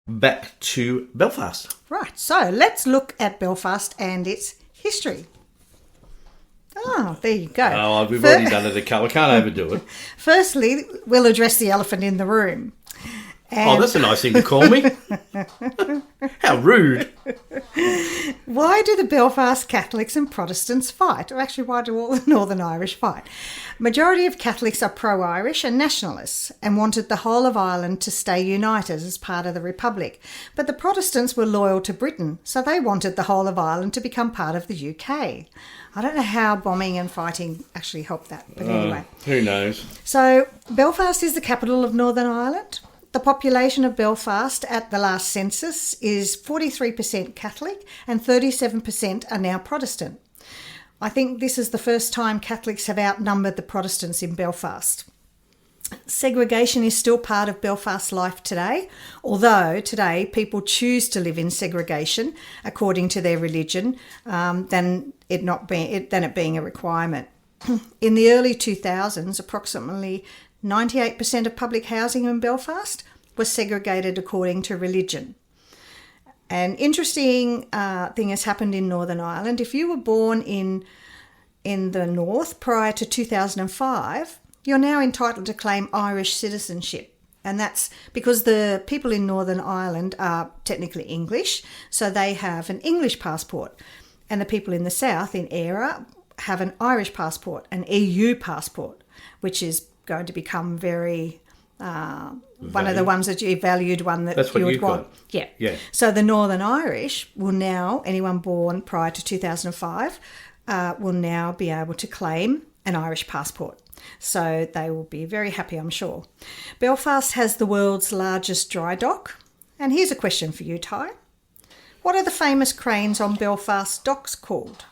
back to Belfast. Right, so let's look at Belfast and its history. Oh, there you go. Oh, we've already done it a couple. I can't overdo it. Firstly, we'll address the elephant in the room. Oh, that's a nice thing to call me. How rude. Why do the Belfast Catholics and Protestants fight? Or actually, why do all the Northern Irish fight? Majority of Catholics are pro-Irish and nationalists and wanted the whole of Ireland to stay united as part of the Republic. But the Protestants were loyal to Britain, so they wanted the whole of Ireland to become part of the UK. I don't know how bombing and fighting actually helped that, but anyway. Who knows? So Belfast is the capital of Northern Ireland. The population of Belfast at the last census is 43% Catholic and 37% are now Protestant. I think this is the first time Catholics have outnumbered the Protestants in Belfast. Segregation is still part of Belfast life today, although today people choose to live in segregation according to their religion than it being a requirement. In the early 2000s, approximately 98% of public housing in Belfast was segregated according to religion. An interesting thing has happened in Northern Ireland. If you were born in the north prior to 2005, you're now entitled to claim Irish citizenship. And that's because the people in Northern Ireland are technically English, so they have an English passport. And the people in the south, in Eire, have an Irish passport, an EU passport, which is going to become very one of the ones that you valued, one that you would want. Yeah. So the Northern Irish will now, anyone born prior to 2005, will now be able to claim an Irish passport. So they will be very happy, I'm sure. Belfast has the world's largest dry dock. And here's a question for you, Ty. What are the famous cranes on Belfast docks called?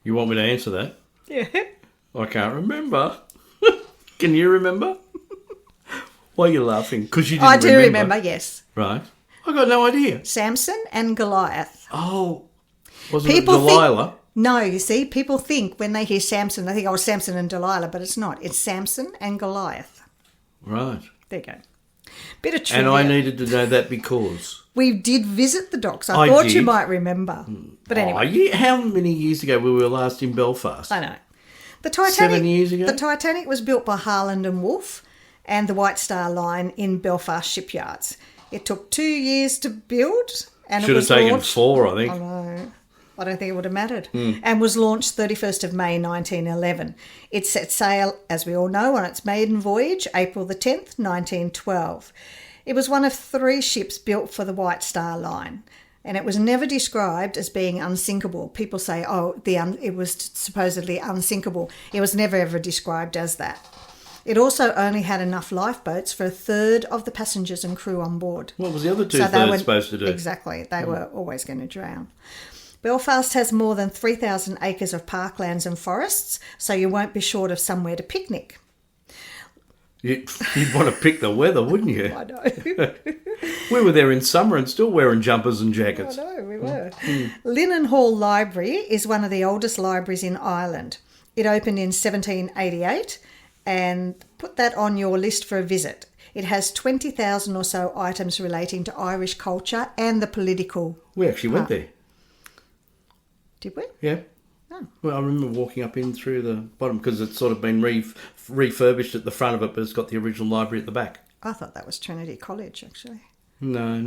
You want me to answer that? Yeah. I can't remember. Can you remember? Why are you laughing? Because you didn't remember. I do remember, yes. Right. I got no idea. Samson and Goliath. Oh. Wasn't it Delilah? No, you see, people think when they hear Samson, they think, oh, Samson and Delilah, but it's not. It's Samson and Goliath. Right. There you go. Bit of trivia. And I needed to know that because... We did visit the docks. I thought you might remember. But anyway. How many years ago we were last in Belfast? I know. The Titanic, 7 years ago? The Titanic was built by Harland and Wolff and the White Star Line in Belfast shipyards. It took 2 years to build and Should it was have taken launched, 4, I think. I know. I don't think it would have mattered. And was launched 31st of May 1911. It set sail, as we all know, on its maiden voyage, April the 10th, 1912. It was one of 3 ships built for the White Star Line. And it was never described as being unsinkable. People say, it was supposedly unsinkable. It was never ever described as that. It also only had enough lifeboats for a third of the passengers and crew on board. What was the other two-thirds supposed to do? Exactly. They were always going to drown. Belfast has more than 3,000 acres of parklands and forests, so you won't be short of somewhere to picnic. You'd want to pick the weather, wouldn't you? I know. We were there in summer and still wearing jumpers and jackets. I know, we were. Linden Hall Library is one of the oldest libraries in Ireland. It opened in 1788, and put that on your list for a visit. It has 20,000 or so items relating to Irish culture and the political. We actually went there. Did we? Yeah. Oh. Well, I remember walking up in through the bottom because it's sort of been refurbished at the front of it, but it's got the original library at the back. I thought that was Trinity College, actually. No,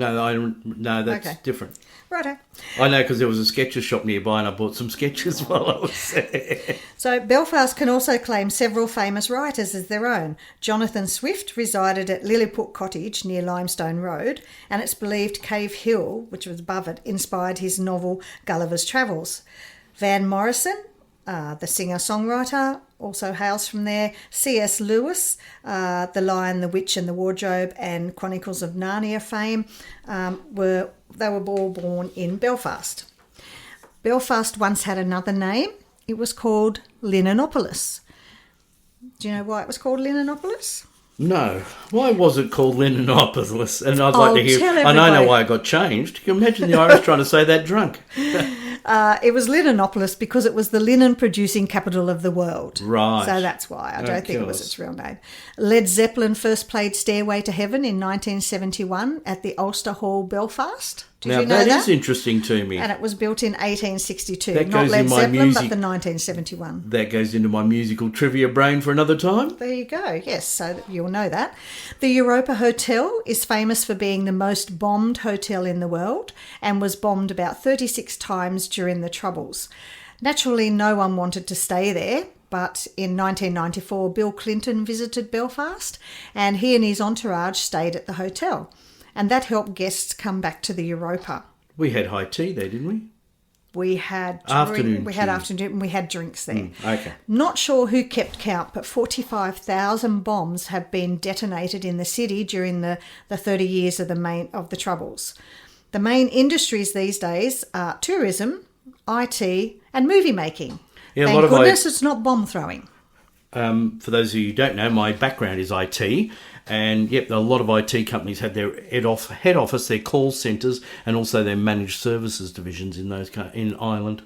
that's different. Righto. I know because there was a Skechers shop nearby and I bought some Skechers while I was there. So Belfast can also claim several famous writers as their own. Jonathan Swift resided at Lilliput Cottage near Limestone Road, and it's believed Cave Hill, which was above it, inspired his novel Gulliver's Travels. Van Morrison, the singer-songwriter, also hails from there. C.S. Lewis, The Lion, the Witch and the Wardrobe and Chronicles of Narnia fame, were all born in Belfast. Belfast once had another name. It was called Linonopolis. Do you know why it was called Linonopolis? No. Why was it called Linonopolis? And I'd like to hear... I know why it got changed. Can you imagine the Irish trying to say that drunk? It was Linenopolis because it was the linen producing capital of the world. Right. So that's why. I don't think it was course. its real name. Led Zeppelin first played Stairway to Heaven in 1971 at the Ulster Hall, Belfast. Did Now you know that? that is interesting to me. And it was built in 1862. That Not goes Led in my Zeppelin, but music- the 1971. That goes into my musical trivia brain for another time. There you go. Yes, so that you'll know that. The Europa Hotel is famous for being the most bombed hotel in the world and was bombed about 36 times during the Troubles. Naturally, no one wanted to stay there, but in 1994, Bill Clinton visited Belfast and he and his entourage stayed at the hotel. And that helped guests come back to the Europa. We had high tea there, didn't we? We had Afternoon tea. afternoon and we had drinks there. Okay. Not sure who kept count, but 45,000 bombs have been detonated in the city during the 30 years of the Troubles. The main industries these days are tourism, IT, and movie making. Yeah, Thank goodness it's not bomb throwing. For those of you who don't know, my background is IT, and yep, a lot of IT companies had their head office, their call centres, and also their managed services divisions in Ireland.